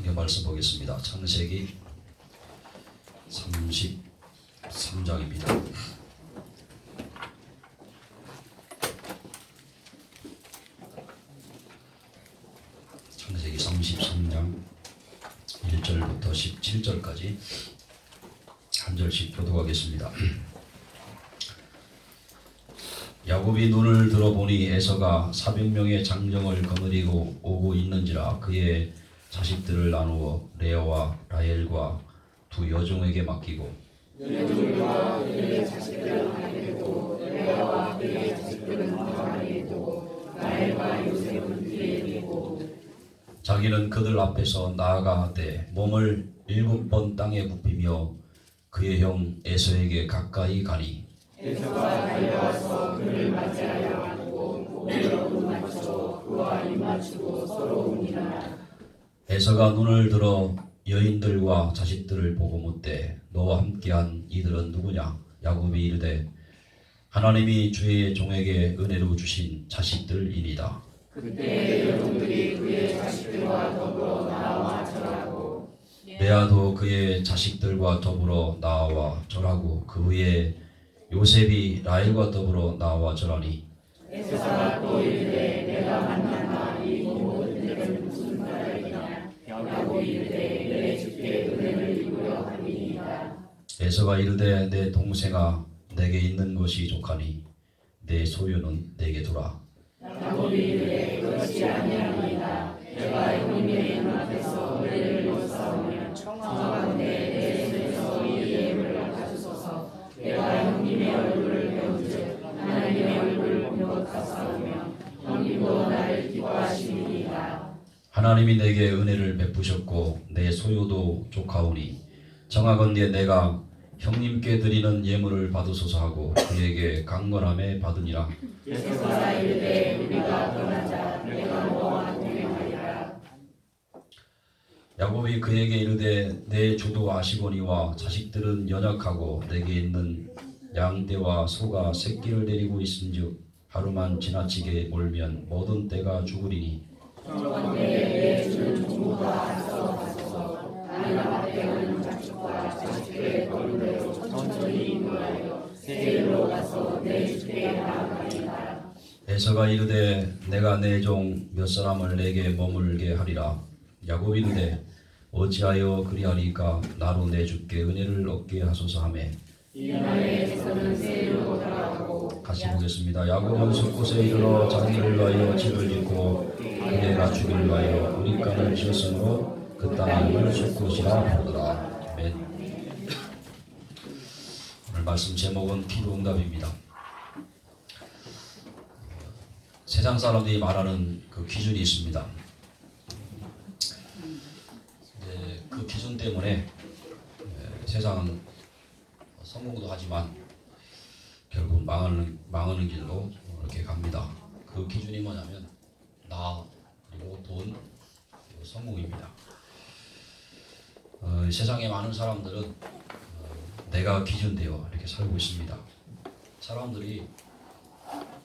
성경 말씀 보겠습니다. 창세기 33장입니다. 창세기 33장 1절부터 17절까지 한 절씩 교독하겠습니다. 야곱이 눈을 들어보니 에서가 400명의 장정을 거느리고 오고 있는지라 그의 자식들을 나누어 레아와 라헬과 두 여종에게 맡기고 여종과 그의 자식들을 하나님께 두고 레아와 그의 자식들은 하나님께 두고 라헬과 요셉은 뒤에 두고 자기는 그들 앞에서 나아가되 몸을 7번 땅에 굽히며 그의 형 에서에게 가까이 가니 에서가 달려와서 그를 맞이하여 안고 몸을 어루맞춰 그와 입맞추고 서로 운이나 에서가 눈을 들어 여인들과 자식들을 보고 묻되 너와 함께한 이들은 누구냐? 야곱이 이르되 하나님이 주의 종에게 은혜로 주신 자식들이니이다. 그때 여종들이 그의 자식들과 더불어 나와 절하고 레아도 그의 자식들과 더불어 나와 절하고 그 후에 요셉이 라헬과 더불어 나와 절하니 에서가 또 이르되 내가 만난 이 모든 일은 무슨 말이냐 야곱이 이르되 내 주께 은혜를 입으려 함이니이다. 에서가 이르되 내 동생아 내게 있는 것이 족하니 내 소유는 내게 두라. 야곱이 이르되 그것이 아니하니이다. 내가 형님의 눈앞에서 은혜를 못 쌓으면 청하건대 내 손에서 이 예물을 가져소서. 내가 형님의 얼굴을 배운즉 하나님의 얼굴을 본 것 같사오며 형님도 나를 기뻐하시리이다. 하나님이 내게 은혜를 베푸셨고 내 소유도 족하오니 정하건대 내가 형님께 드리는 예물을 받으소서 하고 그에게 강건함에 받으니라. 에서가 이르되 우리가 떠나자. 내가 너와 동행하리라. 야곱이 그에게 이르되 내 주도 아시거니와 자식들은 연약하고 내게 있는 양떼와 소가 새끼를 데리고 있은즉 하루만 지나치게 몰면 모든 떼가 죽으리니 청하건대 내 주는 종보다 앞서 가소서. 나는 앞에 오는 자식과 자식들의 걸음대로 천천히 인도하여 세일로 가서 내 주께 나아가리이다. 에서가 이르되 내가 내 종 몇 사람을 내게 머물게 하리라. 야곱이 이르되 어찌하여 그리하리까? 나로 내 주께 은혜를 얻게 하소서 하매 이날에 에서는 세일로 돌아가고 같이 보겠습니다. 야곱은 숫곳에 이르러 자기를 위하여 집을 짓고 그의 가축을 위하여 우리간을 지었으므로 그 땅을 숫곳이라 부르더라. 아멘. 오늘 말씀 제목은 기도응답입니다. 세상 사람들이 말하는 그 기준이 있습니다. 그 기준 때문에 세상은 성공도 하지만 결국 망하는 길로 이렇게 갑니다. 그 기준이 뭐냐면 나 그리고 돈 그리고 성공입니다. 세상에 많은 사람들은 내가 기준되어 이렇게 살고 있습니다. 사람들이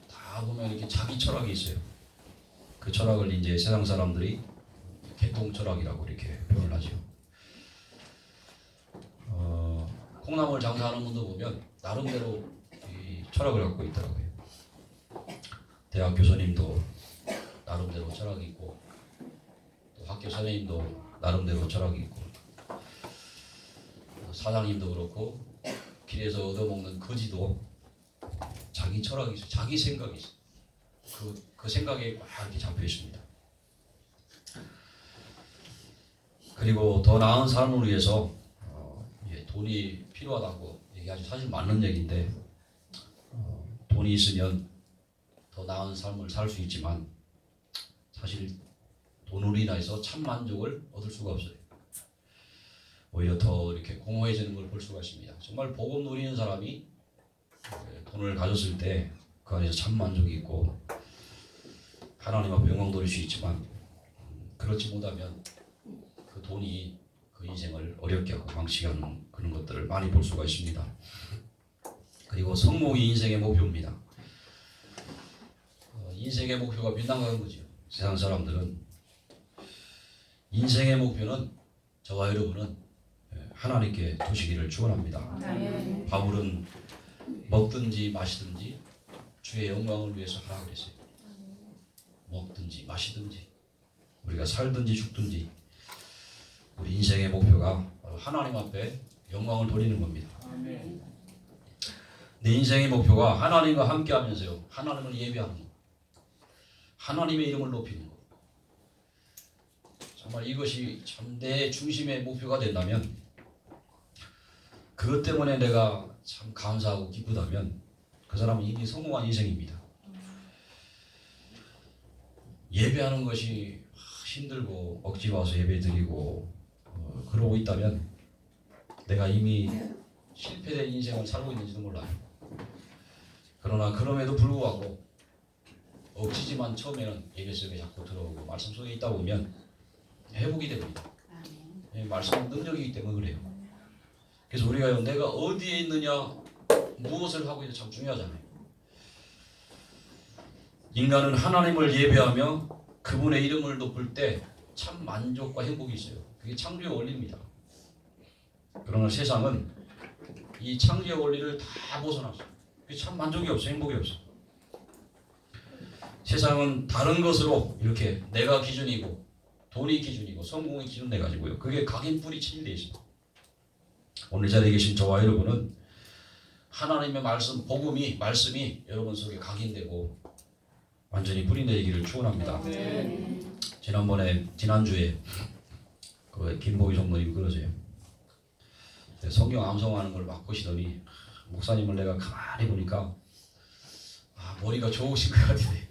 다 보면 이렇게 자기 철학이 있어요. 그 철학을 이제 세상 사람들이 개통 철학이라고 이렇게 표현을 하죠. 콩나물 장사하는 분도 보면 나름대로 이 철학을 갖고 있더라고요. 대학 교수님도 나름대로 철학이 있고 또 학교 선생님도 나름대로 철학이 있고 사장님도 그렇고 길에서 얻어먹는 거지도 자기 철학이 있어요. 자기 생각이 있어요. 그 생각에 막 이렇게 잡혀 있습니다. 그리고 더 나은 삶을 위해서 돈이 필요하다고 얘기하지 사실 맞는 얘기인데 돈이 있으면 더 나은 삶을 살 수 있지만 사실 돈으로 인해서 참 만족을 얻을 수가 없어요. 오히려 더 이렇게 공허해지는 걸 볼 수가 있습니다. 정말 복음 누리는 사람이 돈을 가졌을 때 그 안에서 참 만족이 있고 하나님 앞에 영광 돌릴 수 있지만 그렇지 못하면 그 돈이 그 인생을 어렵게 하고 망치게 하는 그런 것들을 많이 볼 수가 있습니다. 그리고 성공이 인생의 목표입니다. 인생의 목표가 빗나가는 거죠. 세상 사람들은 인생의 목표는 저와 여러분은 하나님께 두시기를 축원합니다. 아멘. 바울은 먹든지 마시든지 주의 영광을 위해서 하라 그랬어요. 먹든지 마시든지 우리가 살든지 죽든지 우리 인생의 목표가 바로 하나님 앞에 영광을 돌리는 겁니다. 내 인생의 목표가 하나님과 함께 하면서요, 하나님을 예배하는 것, 하나님의 이름을 높이는 것. 정말 이것이 참 내 중심의 목표가 된다면, 그것 때문에 내가 참 감사하고 기쁘다면 그 사람은 이미 성공한 인생입니다. 예배하는 것이 힘들고 억지 와서 예배 드리고 그러고 있다면 내가 이미 실패된 인생을 살고 있는지도 몰라요. 그러나 그럼에도 불구하고 억지지만 처음에는 예배 속에 자꾸 들어오고 말씀 속에 있다 보면 회복이 됩니다. 말씀은 능력이기 때문에 그래요. 그래서 우리가 내가 어디에 있느냐, 무엇을 하고 있느냐 참 중요하잖아요. 인간은 하나님을 예배하며 그분의 이름을 높일 때 참 만족과 행복이 있어요. 그게 창조의 원리입니다. 그러나 세상은 이 창조의 원리를 다 벗어났어요. 그게 참 만족이 없어, 행복이 없어. 세상은 다른 것으로 이렇게 내가 기준이고 돈이 기준이고 성공이 기준 돼가지고요. 그게 각인뿔이 치밀되어 있습니다. 오늘 이 자리에 계신 저와 여러분은 하나님의 말씀, 복음이, 말씀이 여러분 속에 각인되고 완전히 뿌리내리기를 축원합니다. 지난주에 그 김보기 총무님이 그러세요. 성경 암송하는 걸 막 보시더니 목사님을 내가 가만히 보니까 머리가 좋으신 것 같으네.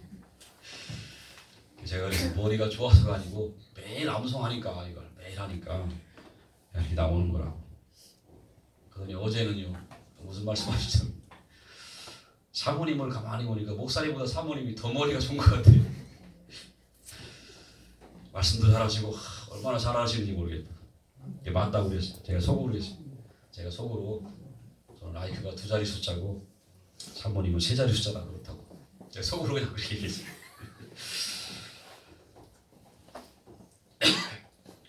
제가 그래서 머리가 좋아서가 아니고 매일 암송하니까 이걸 매일 하니까 이렇게 나오는 거라고. 그러더니 어제는요 무슨 말씀하시죠? 사모님을 가만히 보니까 목사님보다 사모님이 더 머리가 좋은 것 같아요. 말씀도 잘하시고 얼마나 잘하시는지 모르겠다. 이게 맞다고 그랬어요. 제가 속으로 그랬어요. 제가 속으로 저는 라이크가 2자리 숫자고 사모님은 3자리 숫자다 그렇다고 제가 속으로 그냥 그렇게 얘기했어요.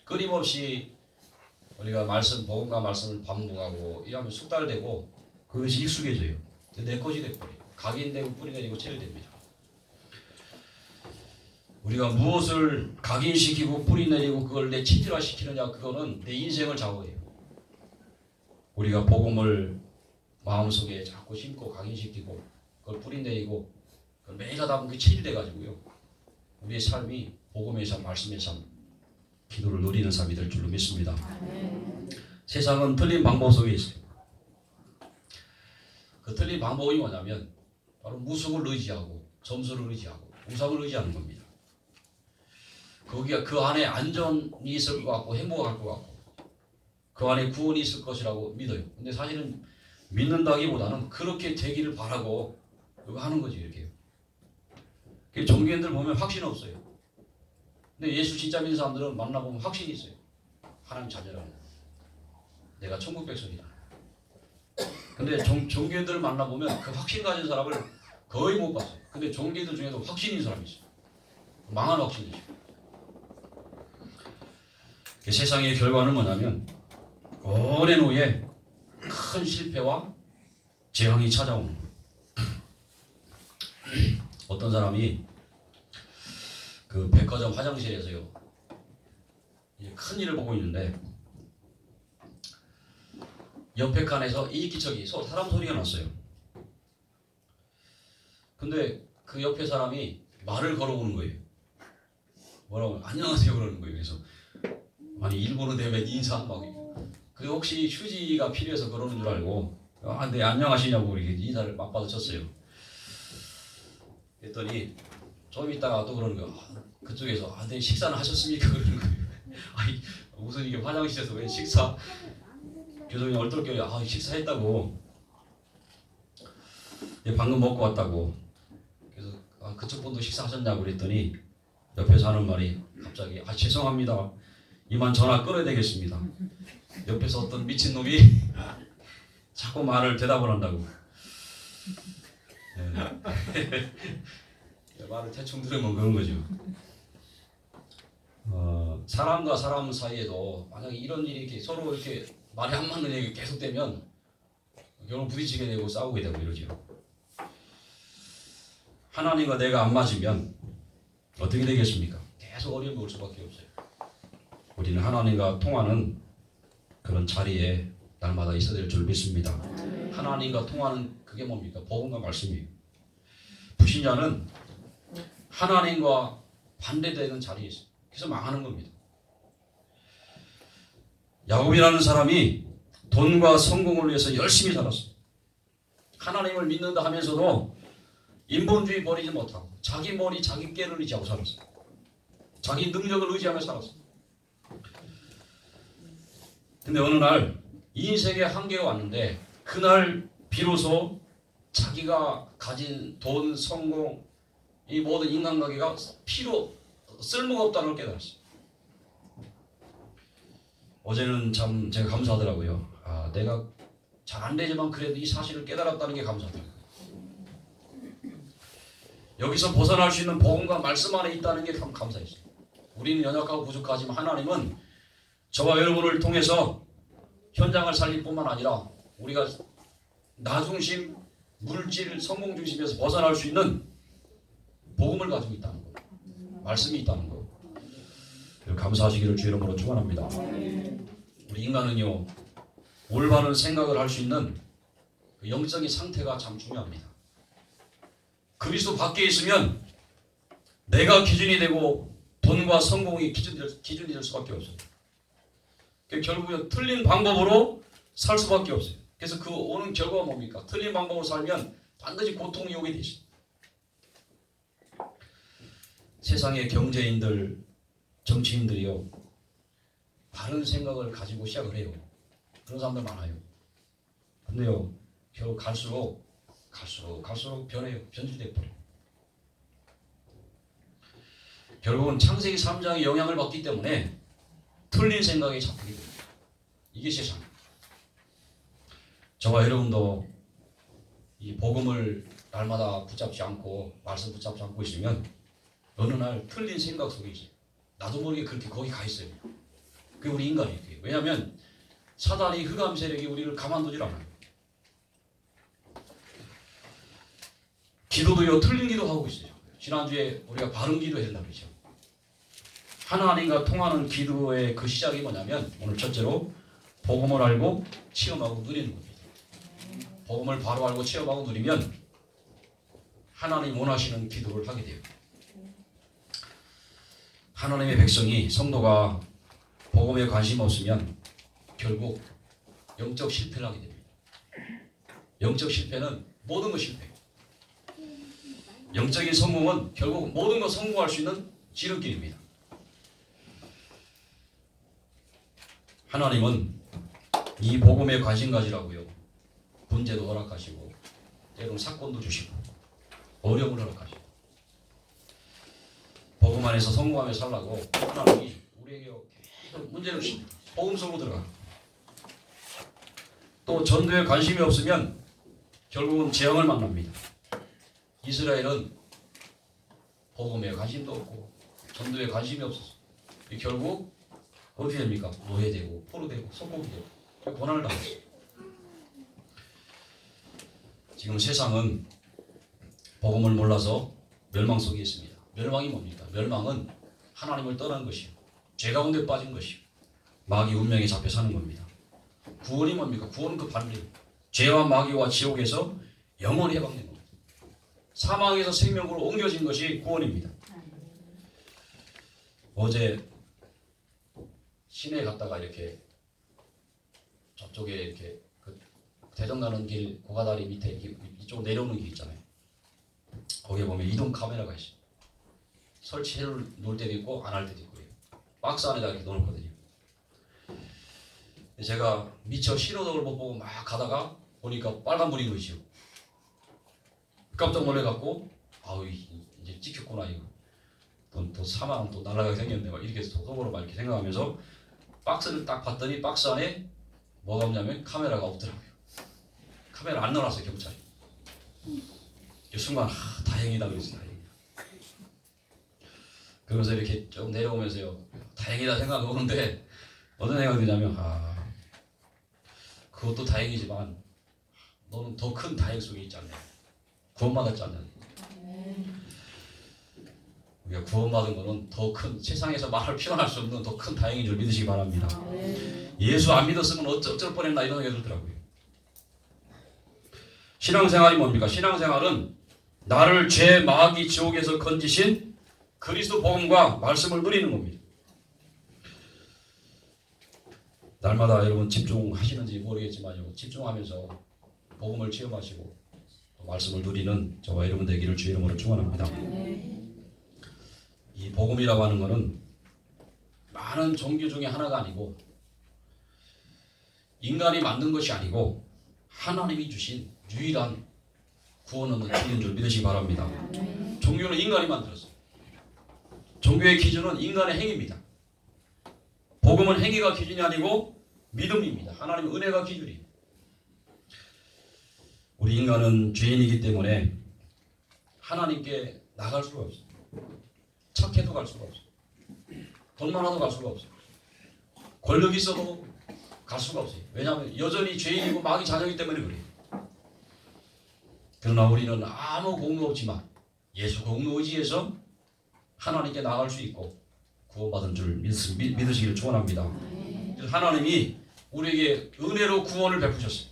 끊임없이 우리가 말씀, 복음과 말씀을 반복하고 이러면 숙달되고 그것이 익숙해져요. 내 것이 돼버려요. 각인되고 뿌리내리고 체질됩니다. 우리가 무엇을 각인시키고 뿌리내리고 그걸 내 체질화시키느냐, 그거는 내 인생을 좌우해요. 우리가 복음을 마음속에 자꾸 심고 각인시키고 그걸 뿌리내리고 그걸 매일 하다 보면 그게 체질돼가지고요. 우리의 삶이 복음의 삶, 말씀의 삶, 기도를 누리는 삶이 될 줄로 믿습니다. 세상은 틀린 방법 속에 있어요. 그 틀린 방법이 뭐냐면 바로 무속을 의지하고 점수를 의지하고 우상을 의지하는 겁니다. 거기가 그 안에 안전이 있을 것 같고 행복할 것 같고 그 안에 구원이 있을 것이라고 믿어요. 근데 사실은 믿는다기보다는 그렇게 되기를 바라고 이거 하는 거지 이렇게. 종교인들 보면 확신 없어요. 근데 예수 진짜 믿는 사람들은 만나보면 확신이 있어요. 하나님 자녀라는, 내가 천국 백성이다. 근데 종교인들을 만나보면 그 확신 가진 사람을 거의 못 봤어요. 근데 종교인들 중에도 확신인 사람이 있어요. 망한 확신이죠. 세상의 결과는 뭐냐면 오랜 후에 큰 실패와 재앙이 찾아오는 거예요. 어떤 사람이 그 백화점 화장실에서요 큰 일을 보고 있는데 옆에 칸에서 이기적이 사람 소리가 났어요. 근데 그 옆에 사람이 말을 걸어오는 거예요. 뭐라고 안녕하세요 그러는 거예요. 그래서 아니 일본어 대면 인사 막 그 혹시 휴지가 필요해서 그러는 줄 알고 네 안녕하시냐고 이렇게 인사를 맞받아 쳤어요. 그랬더니 좀 있다가 또 그러는 거예요. 그쪽에서 네 식사는 하셨습니까 그러는 거예요. 아니 무슨 이게 화장실에서 왜 식사? 교수님 얼떨결에 식사했다고. 방금 먹고 왔다고. 그래서 그쪽 분도 식사하셨냐고 그랬더니 옆에서 하는 말이 갑자기 죄송합니다. 이만 전화 끊어야 되겠습니다. 옆에서 어떤 미친놈이 자꾸 말을 대답을 한다고. 말을 대충 들으면 그런 거죠. 사람과 사람 사이에도 만약에 이런 일이 이렇게 서로 이렇게 말이 안 맞는 얘기 계속되면 결국 부딪히게 되고 싸우게 되고 이러죠. 하나님과 내가 안 맞으면 어떻게 되겠습니까? 계속 어려움이 올 수밖에 없어요. 우리는 하나님과 통하는 그런 자리에 날마다 있어야 될 줄 믿습니다. 하나님과 통하는 그게 뭡니까? 복음과 말씀이에요. 불신자는 하나님과 반대되는 자리에 있어요. 그래서 망하는 겁니다. 야곱이라는 사람이 돈과 성공을 위해서 열심히 살았어요. 하나님을 믿는다 하면서도 인본주의 버리지 못하고 자기 머리 자기 깨를 의지하고 살았어요. 자기 능력을 의지하며 살았어요. 근데 어느 날 인생의 한계가 왔는데 그날 비로소 자기가 가진 돈, 성공, 이 모든 인간관계가 쓸모가 없다는 걸 깨달았어요. 어제는 참 제가 감사하더라고요. 내가 잘 안 되지만 그래도 이 사실을 깨달았다는 게 감사하더라고요. 여기서 벗어날 수 있는 복음과 말씀 안에 있다는 게 참 감사했어요. 우리는 연약하고 부족하지만 하나님은 저와 여러분을 통해서 현장을 살릴 뿐만 아니라 우리가 나 중심, 물질, 성공 중심에서 벗어날 수 있는 복음을 가지고 있다는 거, 말씀이 있다는 거. 감사하시기를 주 이름으로 축원합니다. 우리 인간은요 올바른 생각을 할 수 있는 그 영적인 상태가 참 중요합니다. 그리스도 밖에 있으면 내가 기준이 되고 돈과 성공이 기준이 될 수밖에 없어요. 결국은 틀린 방법으로 살 수밖에 없어요. 그래서 그 오는 결과가 뭡니까? 틀린 방법으로 살면 반드시 고통이 오게 되죠. 세상의 경제인들, 정치인들이요 바른 생각을 가지고 시작을 해요. 그런 사람들 많아요. 근데요 결국 갈수록 변해요. 변질돼 버려요. 결국은 창세기 3장의 영향을 받기 때문에 틀린 생각에 잡히게 됩니다. 이게 세상. 저와 여러분도 이 복음을 날마다 붙잡지 않고 말씀 붙잡지 않고 있으면 어느 날 틀린 생각 속에 있어요. 나도 모르게 그렇게 거기 가 있어요. 그게 우리 인간이에요. 왜냐하면 사단이 흑암 세력이 우리를 가만두질 않아요. 기도도요 틀린 기도하고 있어요. 지난주에 우리가 바른 기도해야 된다고 그랬죠. 하나님과 통하는 기도의 그 시작이 뭐냐면 오늘 첫째로 복음을 알고 체험하고 누리는 겁니다. 복음을 바로 알고 체험하고 누리면 하나님 원하시는 기도를 하게 돼요. 하나님의 백성이 성도가 복음에 관심 없으면 결국 영적 실패를 하게 됩니다. 영적 실패는 모든 것 실패예요. 영적인 성공은 결국 모든 것 성공할 수 있는 지름길입니다. 하나님은 이 복음에 관심 가지라고요. 문제도 허락하시고 때로는 사건도 주시고 어려움을 허락하시고 복음 안에서 성공하며 살라고 하나님이 우리에게 계속 문제를 주십니다. 복음 속으로 들어가. 또 전도에 관심이 없으면 결국은 재앙을 만납니다. 이스라엘은 복음에 관심도 없고 전도에 관심이 없어서 결국 어떻게 됩니까? 노예되고 포로되고 속국이 되고 고난을 당했어요. 지금 세상은 복음을 몰라서 멸망 속에 있습니다. 멸망이 뭡니까? 멸망은 하나님을 떠난 것이요 죄 가운데 빠진 것이요 마귀 운명에 잡혀 사는 겁니다. 구원이 뭡니까? 구원은 그 반대예요. 죄와 마귀와 지옥에서 영원히 해방된 겁니다. 사망에서 생명으로 옮겨진 것이 구원입니다. 어제 시내에 갔다가 이렇게 저쪽에 이렇게 그 대전 가는 길 고가다리 밑에 이쪽 내려오는 길 있잖아요. 거기에 보면 이동 카메라가 있어요. 설치해 놓을 때도 있고 안 할 때도 있고 박스 안에다 이렇게 넣어놓거든요. 제가 미처 신호등을 못 보고 막 가다가 보니까 빨간불이 보이죠. 깜짝 놀래갖고 아우 이제 찍혔구나 이거 또 사망 또 날아가게 생겼네 막 이렇게 속으로 막 이렇게 생각하면서 박스를 딱 봤더니 박스 안에 뭐가 없냐면 카메라가 없더라고요. 카메라 안 넣어놨어요 경찰이. 이 순간 다행이다 그랬어요. 다행이다. 그러면서 이렇게 쭉 내려오면서요. 다행이다 생각이 오는데 어떤 생각이 드냐면 그것도 다행이지만 너는 더 큰 다행 속에 있지 않냐. 구원받았지 않냐. 우리가 구원받은 것은 더 큰 세상에서 말할 표현할 수 없는 더 큰 다행인 줄 믿으시기 바랍니다. 예수 안 믿었으면 어쩔 뻔했나 이런 생각이 들더라고요. 신앙생활이 뭡니까? 신앙생활은 나를 죄 마귀 지옥에서 건지신 그리스도 복음과 말씀을 누리는 겁니다. 날마다 여러분 집중하시는지 모르겠지만요. 집중하면서 복음을 체험하시고 말씀을 누리는 저와 여러분 되기를 주의 이름으로 축원합니다. 이 복음이라고 하는 것은 많은 종교 중에 하나가 아니고 인간이 만든 것이 아니고 하나님이 주신 유일한 구원 얻는 길인 줄 믿으시기 바랍니다. 종교는 인간이 만들었어요. 종교의 기준은 인간의 행위입니다. 복음은 행위가 기준이 아니고 믿음입니다. 하나님의 은혜가 기준이에요. 우리 인간은 죄인이기 때문에 하나님께 나갈 수가 없어요. 착해도 갈 수가 없어요. 돈 많아도 갈 수가 없어요. 권력이 있어도 갈 수가 없어요. 왜냐하면 여전히 죄인이고 마귀 자녀이기 때문에 그래요. 그러나 우리는 아무 공로 없지만 예수 공로 의지에서 하나님께 나갈 수 있고 구원받은 줄 믿으시기를 축원합니다. 하나님이 우리에게 은혜로 구원을 베푸셨어요.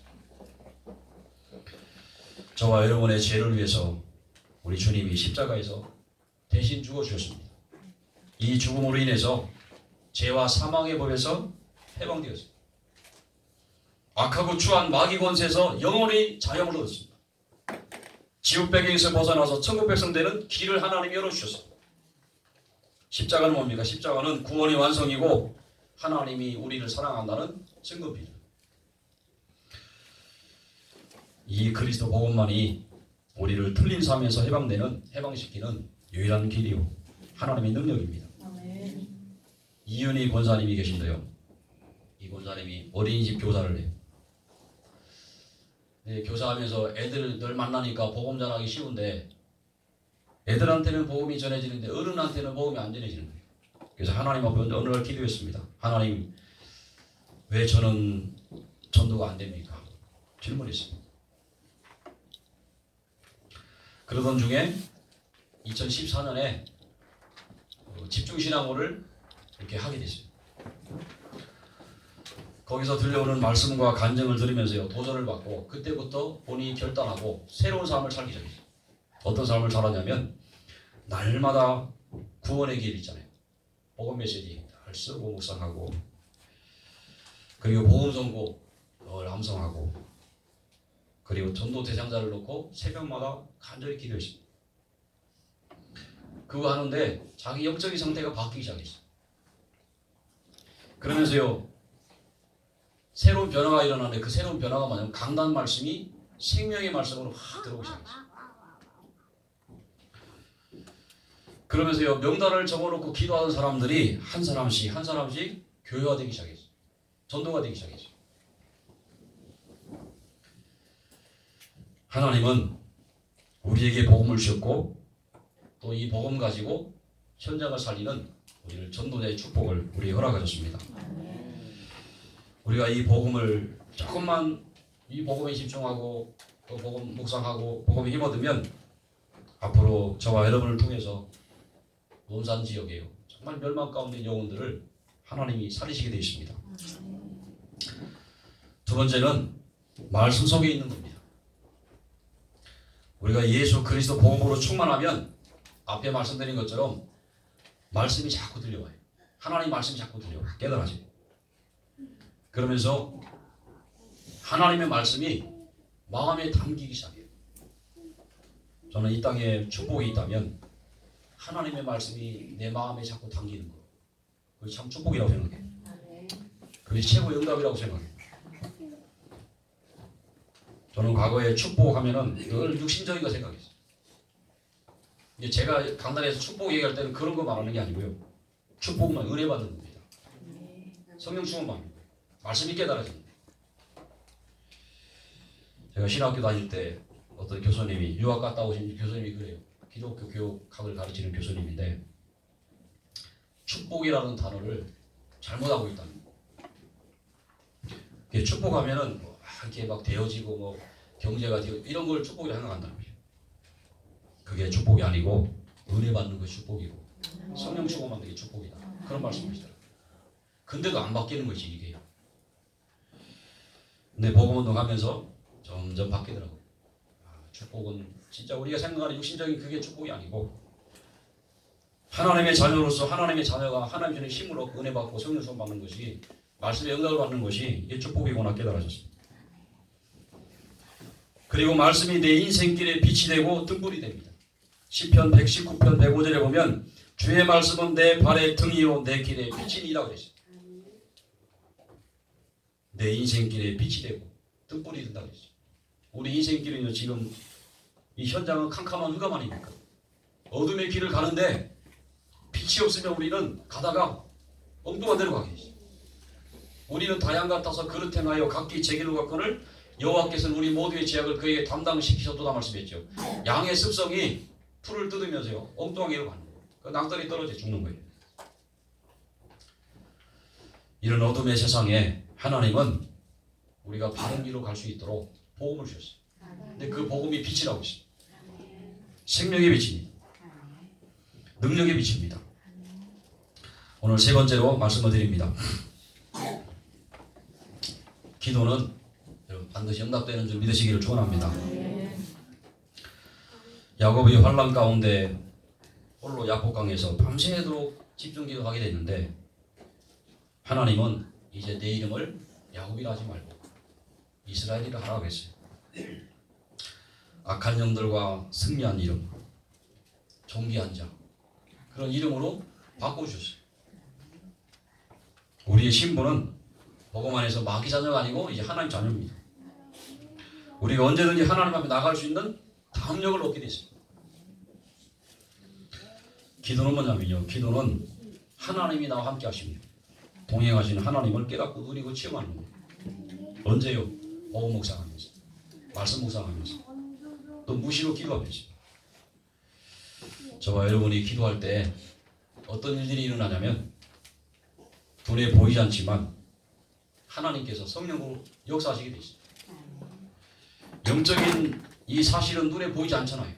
저와 여러분의 죄를 위해서 우리 주님이 십자가에서 대신 죽어주셨습니다. 이 죽음으로 인해서 죄와 사망의 법에서 해방되었습니다. 악하고 추한 마귀 권세에서 영원히 자유함을 얻었습니다. 지옥 배경에서 벗어나서 천국 백성 되는 길을 하나님이 열어주셨습니다. 십자가는 뭡니까? 십자가는 구원의 완성이고 하나님이 우리를 사랑한다는 증거입니다. 이 그리스도 복음만이 우리를 틀린 삶에서 해방시키는 유일한 길이요 하나님의 능력입니다. 이윤희 권사님이 계신데요. 이 권사님이 어린이집 교사를 해요. 네, 교사하면서 애들 늘 만나니까 복음 전하기 쉬운데 애들한테는 복음이 전해지는데 어른한테는 복음이 안 전해지는 거예요. 그래서 하나님 앞에 어느 날 기도했습니다. 하나님, 왜 저는 전도가 안 됩니까? 질문했습니다. 그러던 중에 2014년에 집중신앙호를 이렇게 하게 됐어요. 거기서 들려오는 말씀과 간증을 들으면서요, 도전을 받고 그때부터 본인이 결단하고 새로운 삶을 살기 시작했어요. 어떤 삶을 살았냐면 날마다 구원의 길 있잖아요. 복음 메시지 잘 쓰고 묵상하고 그리고 복음 선고 암송하고 그리고 전도 대상자를 놓고 새벽마다 간절히 기도했습니다. 그거 하는데 자기 영적인 상태가 바뀌기 시작했어요. 그러면서요 새로운 변화가 일어나는데 그 새로운 변화가 뭐냐면 강단 말씀이 생명의 말씀으로 확 들어오기 시작했어요. 그러면서요 명단을 적어놓고 기도하는 사람들이 한 사람씩 교회가 되기 시작했어요. 전도가 되기 시작했어요. 하나님은 우리에게 복음을 주셨고 또 이 복음 가지고 현장을 살리는 우리를 전도자의 축복을 우리에게 허락하셨습니다. 우리가 이 복음을 조금만 이 복음에 집중하고 또 복음 묵상하고 복음에 힘얻으면 앞으로 저와 여러분을 통해서 논산 지역에요 정말 멸망 가운데 있는 영혼들을 하나님이 살리시게 되어 있습니다. 두 번째는 말씀 속에 있는 겁니다. 우리가 예수 그리스도 복음으로 충만하면 앞에 말씀드린 것처럼 말씀이 자꾸 들려와요. 하나님 말씀이 자꾸 들려와요. 깨달아져요. 그러면서 하나님의 말씀이 마음에 담기기 시작해요. 저는 이 땅에 축복이 있다면 하나님의 말씀이 내 마음에 자꾸 담기는 거. 그게 참 축복이라고 생각해요. 그게 최고의 응답이라고 생각해요. 저는 과거에 축복하면은 늘 육신적인 거 생각했어요. 이제 제가 강단에서 축복 얘기할 때는 그런 거 말하는 게 아니고요. 축복만 은혜 받는 겁니다. 성령 충만만 말씀이 깨달아집니다. 제가 신학교 다닐 때 어떤 교수님이 유학 갔다 오신 교수님이 그래요. 기독교 교육학을 가르치는 교수님인데 축복이라는 단어를 잘못하고 있다는 거예요. 축복하면은 뭐 이렇게 막 되어지고 뭐 경제가 되고 이런 걸 축복이라 생각한다는 거예요. 그게 축복이 아니고 은혜 받는 것이 축복이고 성령 축복만 되게 축복이다. 그런 말씀이시더라고요. 근데도 안 바뀌는 것이 이게요. 근데 복음운동 하면서 점점 바뀌더라고요. 축복은 진짜 우리가 생각하는 육신적인 그게 축복이 아니고 하나님의 자녀로서 하나님의 자녀가 하나님 전에 힘을 얻고 은혜 받고 성령 수업 받는 것이 말씀의 응답을 받는 것이 이게 축복이구나 깨달아졌습니다. 그리고 말씀이 내 인생길에 빛이 되고 등불이 됩니다. 시편 119편 105절에 보면 주의 말씀은 내 발의 등이요 내 길의 빛이니라 그랬어요. 내 인생길에 빛이 되고 등불이 된다 그랬어요. 우리 인생길은요 지금 이 현장은 캄캄한 흑암 아닙니까? 어둠의 길을 가는데 빛이 없으면 우리는 가다가 엉뚱한 데로 가게 되죠. 우리는 다양 같아서 그릇 행하여 각기 제 길로 갔거늘 여호와께서는 우리 모두의 죄악을 그에게 담당시키셨도다 말씀했죠. 양의 습성이 풀을 뜯으면서요 엉뚱한 길로 가는 거예요. 그 낭떠러지 떨어져 죽는 거예요. 이런 어둠의 세상에 하나님은 우리가 바른 길로 갈 수 있도록 복음을 주셨어요. 근데 그 복음이 빛이라고 했어요. 생명의 빛입니다. 능력의 빛입니다. 오늘 세 번째로 말씀을 드립니다. 기도는 여러분 반드시 응답되는 줄 믿으시기를 축원합니다. 야곱이 환난 가운데 홀로 야복강에서 밤새도록 집중 기도하게 됐는데 하나님은 이제 내 이름을 야곱이라 하지 말고 이스라엘이라 하라고 했어요. 악한 영들과 승리한 이름, 존귀한 자 그런 이름으로 바꿔주셨어요. 우리의 신분은 복음 안에서 마귀 자녀가 아니고 이제 하나님 자녀입니다. 우리가 언제든지 하나님 앞에 나갈 수 있는 담력을 얻게 됐습니다. 기도는 뭐냐면요. 기도는 하나님이 나와 함께 하십니다. 동행하시는 하나님을 깨닫고 누리고 체험하는 겁니다. 언제요? 복음 묵상하면서, 말씀 묵상하면서, 또 무시로 기도하면서. 저와 여러분이 기도할 때 어떤 일들이 일어나냐면 눈에 보이지 않지만 하나님께서 성령으로 역사하시게 되어 있습니다. 영적인 이 사실은 눈에 보이지 않잖아요.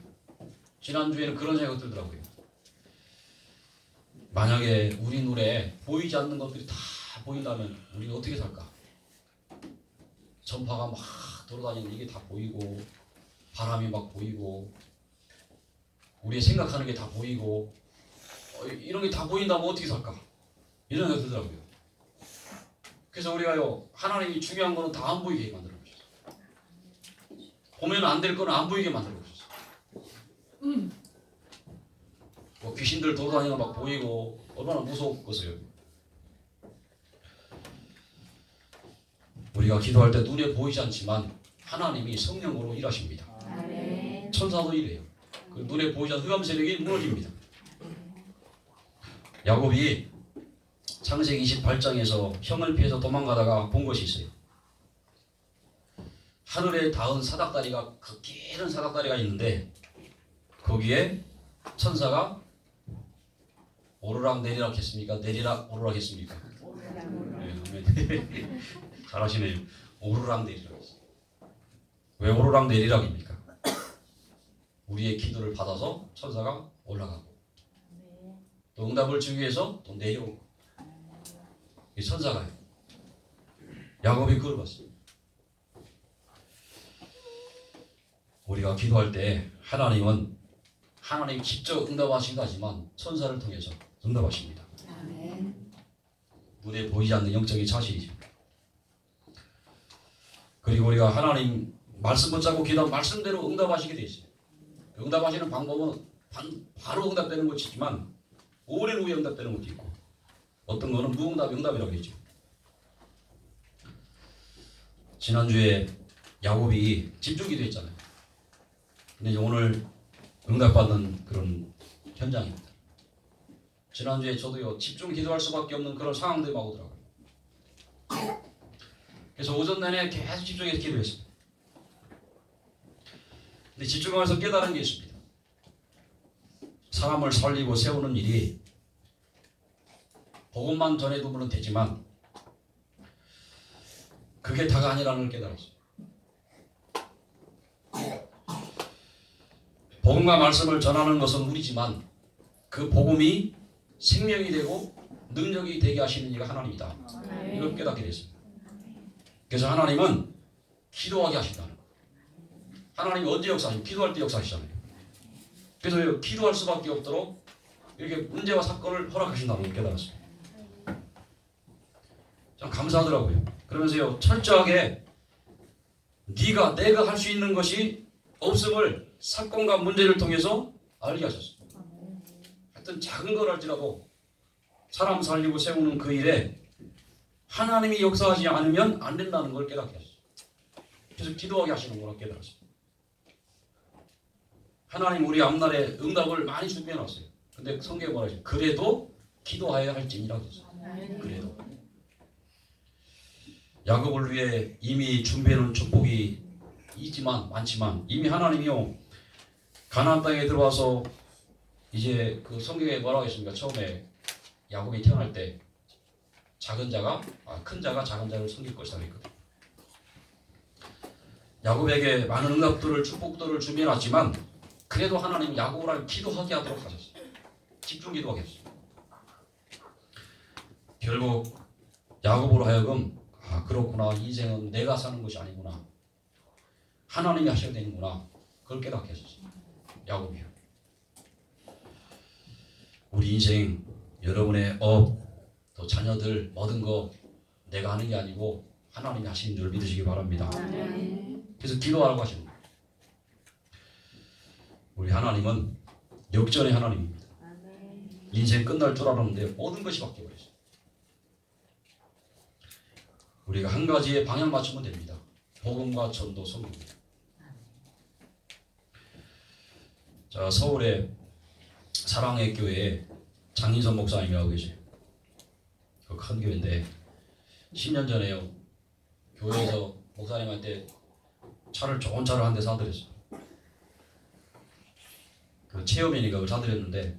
지난주에는 그런 생각이 들더라고요. 만약에 우리 눈에 보이지 않는 것들이 다 보인다면 우리가 어떻게 살까? 전파가 막 돌아다니는 이게 다 보이고 바람이 막 보이고 우리의 생각하는 게 다 보이고 이런 게 다 보인다면 어떻게 살까? 이런 생각이 들더라고요. 그래서 우리가요 하나님이 중요한 거는 다 안 보이게 만들어 주셨어요. 보면 안 될 거는 안 보이게 만들어 주셨어요. 뭐 귀신들 돌아다니는 거 막 보이고 얼마나 무섭겠어요. 우리가 기도할 때 눈에 보이지 않지만 하나님이 성령으로 일하십니다. 천사도 이래요. 그 눈에 보이지 않는 흑암 세력이 무너집니다. 야곱이 창세기 28장에서 형을 피해서 도망가다가 본 것이 있어요. 하늘에 닿은 사닥다리가 그 길은 사닥다리가 있는데 거기에 천사가 오르락 내리락 했습니까? 내리락 오르락 했습니까? 네, 잘하시네요. 오르락 내리락 했어요. 왜 오르락 내리락입니까? 우리의 기도를 받아서 천사가 올라가고 또 응답을 주기 위해서 또 내려오고 이 천사가요. 야곱이 그걸 봤어요. 우리가 기도할 때 하나님은 하나님 직접 응답하신다지만 천사를 통해서 응답하십니다. 눈에 보이지 않는 영적인 자신이죠. 그리고 우리가 하나님 말씀 붙잡고 기도한 말씀대로 응답하시게 돼 있어요. 응답하시는 방법은 바로 응답되는 것이 있지만 오랜 후에 응답되는 것도 있고 어떤 거는 무응답 응답이라고 했죠. 지난주에 야곱이 집중기도 했잖아요. 근데 이제 오늘 응답받는 그런 현장입니다. 지난주에 저도요 집중 기도할 수밖에 없는 그런 상황들이 막 오더라고요. 그래서 오전 내내 계속 집중해서 기도했습니다. 근데 집중하면서 깨달은 게 있습니다. 사람을 살리고 세우는 일이 복음만 전해두면 되지만 그게 다가 아니라는 걸 깨달았어요. 복음과 말씀을 전하는 것은 우리지만 그 복음이 생명이 되고 능력이 되게 하시는 이가 하나님이다. 이걸 깨닫게 됐습니다. 그래서 하나님은 기도하게 하신다는 거예요. 하나님이 언제 역사하시면 기도할 때 역사하시잖아요. 그래서 기도할 수밖에 없도록 이렇게 문제와 사건을 허락하신다는 걸 깨달았어요. 참 감사하더라고요. 그러면서요 철저하게 내가 할 수 있는 것이 없음을 사건과 문제를 통해서 알게 하셨어요. 하여튼 작은 걸 할지라도 사람 살리고 세우는 그 일에 하나님이 역사하지 않으면 안 된다는 걸 깨닫게 하셨어요. 그래서 기도하게 하시는구나 깨달았어요. 하나님 우리 앞날에 응답을 많이 준비해놨어요. 근데 성경에 뭐라 하죠? 그래도 기도하여야 할지니라고 했어요. 그래도 야곱을 위해 이미 준비해놓은 축복이 많지만 이미 하나님이요 가나안 땅에 들어와서 이제 그 성경에 뭐라고 했습니까? 처음에 야곱이 태어날 때 큰 자가 작은 자를 섬길 것이다 그랬거든요. 야곱에게 많은 응답들을 축복들을 준비해놨지만 그래도 하나님 야곱을 기도하게 하도록 하셨어요. 집중 기도하게 했어요. 결국 야곱으로 하여금 그렇구나 인생은 내가 사는 것이 아니구나 하나님이 하셔야 되는구나 그걸 깨닫게 하셨어요. 야곱이요. 우리 인생 여러분의 또 자녀들 모든 거 내가 하는 게 아니고 하나님이 하시는 줄 믿으시기 바랍니다. 그래서 기도하라고 하시는 거예요. 우리 하나님은 역전의 하나님입니다. 인생 끝날 줄 알았는데 모든 것이 바뀌어버렸어요. 우리가 한 가지에 방향 맞추면 됩니다. 복음과 전도 성경입니다. 자, 서울의 사랑의 교회에 장인선 목사님이라고 계세요. 그 큰 교회인데 10년 전에요. 교회에서 목사님한테 좋은 차를 한 대 사드렸어요. 그 체험이니까 그걸 사드렸는데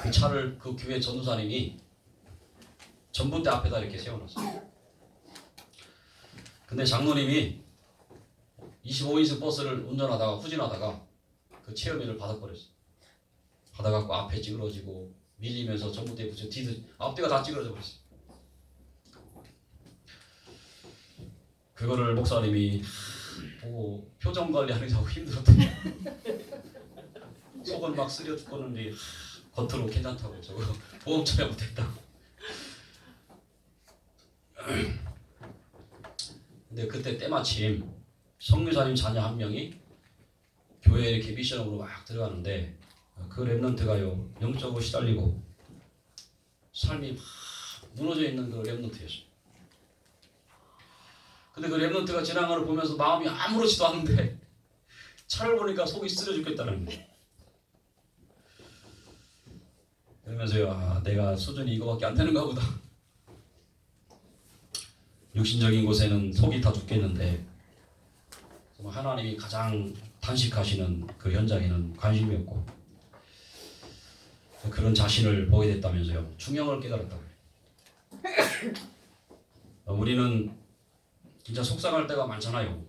그 차를 그 교회 전도사님이 전봇대 앞에다 이렇게 세워놨어요. 근데 장로님이 25인승 버스를 후진하다가 그 체험인을 받아버렸어요. 받아갖고 앞에 찌그러지고 밀리면서 전봇대에 붙여 앞뒤가 다 찌그러져 버렸어요. 그거를 목사님이 보고 표정 관리하는 게 하고 힘들었대요. 속은 막 쓰려 죽겠는데 겉으로 괜찮다고 저거 보험 처리 못했다고. 근데 그때 때마침 성교사님 자녀 한 명이 교회에 이렇게 미션으로 막 들어가는데 그 랩런트가요 영적으로 시달리고 삶이 막 무너져 있는 그 랩런트였어요. 근데 그 랩런트가 지나가는 걸 보면서 마음이 아무렇지도 않은데 차를 보니까 속이 쓰려 죽겠다는 거예요. 그러면서요 내가 수준이 이거밖에 안 되는가 보다. 육신적인 곳에는 속이 다 죽겠는데 하나님이 가장 단식하시는 그 현장에는 관심이 없고 그런 자신을 보게 됐다면서요. 중형을 깨달았다고 해요. 우리는 진짜 속상할 때가 많잖아요.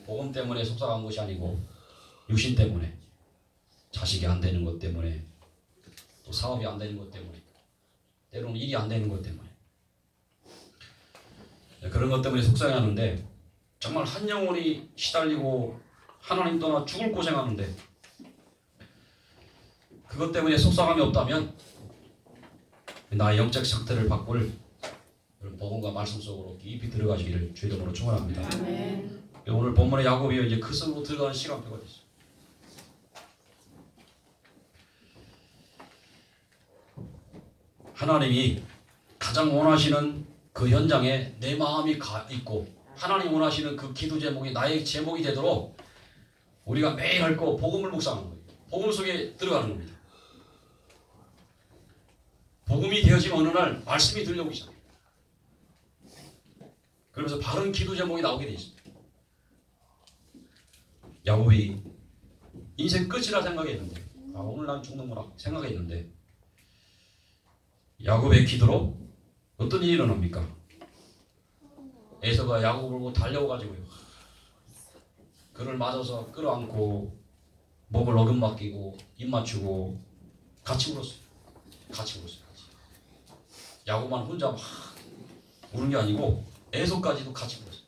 복음 때문에 속상한 것이 아니고 육신 때문에 자식이 안 되는 것 때문에 또 사업이 안 되는 것 때문에 때로는 일이 안 되는 것 때문에 그런 것 때문에 속상해하는데 정말 한 영혼이 시달리고 하나님 떠나 죽을 고생하는데 그것 때문에 속상함이 없다면 나의 영적 상태를 바꿀 복음과 말씀 속으로 깊이 들어가시기를 주의 이름으로 축원합니다. 오늘 본문의 야곱이 이제 그 속으로 들어가는 시간표가 됐어요. 하나님이 가장 원하시는 그 현장에 내 마음이 가 있고 하나님 원하시는 그 기도 제목이 나의 제목이 되도록 우리가 매일 할 거 복음을 묵상하는 거예요. 복음 속에 들어가는 겁니다. 복음이 되어지면 어느 날 말씀이 들려오기 시작해요. 그러면서 바른 기도 제목이 나오게 돼 있습니다. 야곱이 인생 끝이라 생각했는데 오늘 난 죽는구나 생각했는데 야곱의 기도로 어떤 일이 일어납니까? 에서가 야곱을 보고 달려와가지고요. 그를 맞아서 끌어안고 목을 어금맞기고 입 맞추고 같이 울었어요. 같이 울었어요. 같이. 야곱만 혼자 막 우는 게 아니고 에서까지도 같이 울었어요.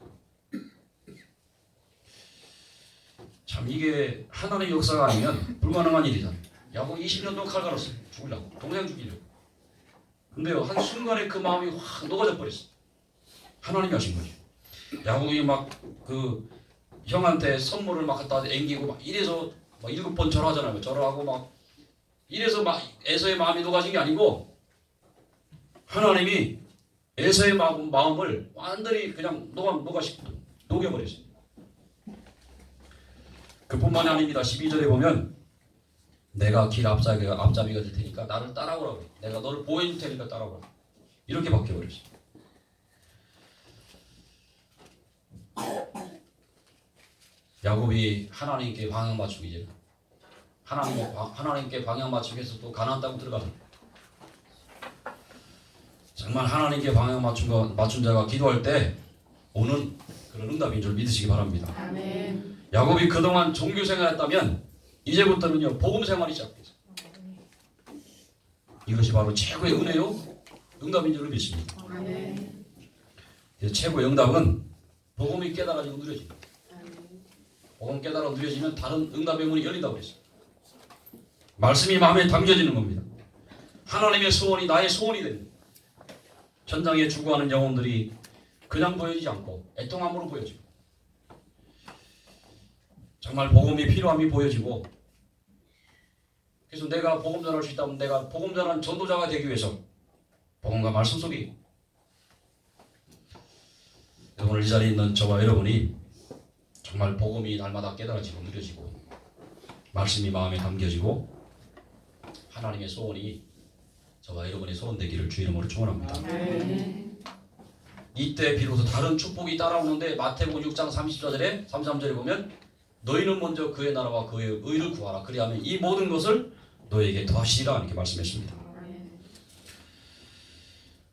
참 이게 하나님의 역사가 아니면 불가능한 일이잖아요. 야곱 20년 동안 칼 갈았어요. 죽으려고. 동생 죽이려고. 근데요 한순간에 그 마음이 확 녹아져 버렸어요. 하나님이 하신 거죠. 야곱이 막 그 형한테 선물을 막 갖다 앵기고 막 이래서 막 7번 절하잖아요. 절하고 막 이래서 막 에서의 마음이 녹아진 게 아니고 하나님이 에서의 마음을 완전히 그냥 녹여버렸어요. 그뿐만이 아닙니다. 12절에 보면 내가 길 앞잡이가 될 테니까 나를 따라오라고. 내가 너를 보호해 줄 테니까 따라오라고. 이렇게 바뀌어버렸어요. 야곱이 하나님께 방향 맞추기 이제 하나님께 방향 맞추기 위해서 또 가나안 땅 들어가는. 정말 하나님께 방향 맞춘 자가 기도할 때 오는 그런 응답인 줄 믿으시기 바랍니다. 아멘. 야곱이 그동안 종교 생활했다면 이제부터는요 복음 생활이 시작돼요. 이것이 바로 최고의 은혜요 응답인 줄 믿습니다. 아멘. 최고의 응답은 복음이 깨달아지고 누려집니다. 복음 깨달아 누려지면 다른 응답의 문이 열린다고 했어요. 말씀이 마음에 담겨지는 겁니다. 하나님의 소원이 나의 소원이 됩니다. 현장에 죽어가는 영혼들이 그냥 보여지지 않고 애통함으로 보여지고 정말 복음이 필요함이 보여지고 그래서 내가 복음 전할 수 있다면 내가 복음 전하는 전도자가 되기 위해서 복음과 말씀 속에 오늘 이 자리에 있는 저와 여러분이 정말 복음이 날마다 깨달아지고 누려지고 말씀이 마음에 담겨지고 하나님의 소원이 저와 여러분의 소원 되기를 주 이름으로 축원합니다. 아멘. 이때 비로소 다른 축복이 따라오는데 마태복음 6장 34절에 33절에 보면 너희는 먼저 그의 나라와 그의 의를 구하라. 그리하면 이 모든 것을 너에게 더하시리라 이렇게 말씀했습니다.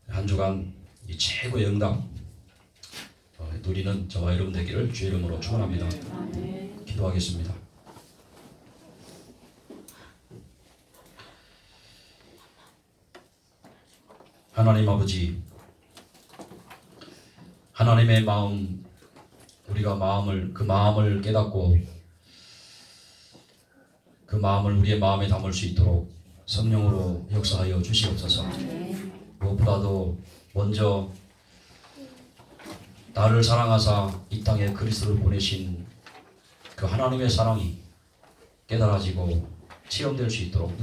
한 주간 이 최고의 응답 누리는 저와 여러분 되기를 주 이름으로 축원합니다. 아멘. 기도하겠습니다. 하나님 아버지, 하나님의 마음, 우리가 그 마음을 깨닫고 그 마음을 우리의 마음에 담을 수 있도록 성령으로 역사하여 주시옵소서. 무엇보다도 먼저 나를 사랑하사 이 땅에 그리스도를 보내신 그 하나님의 사랑이 깨달아지고 체험될 수 있도록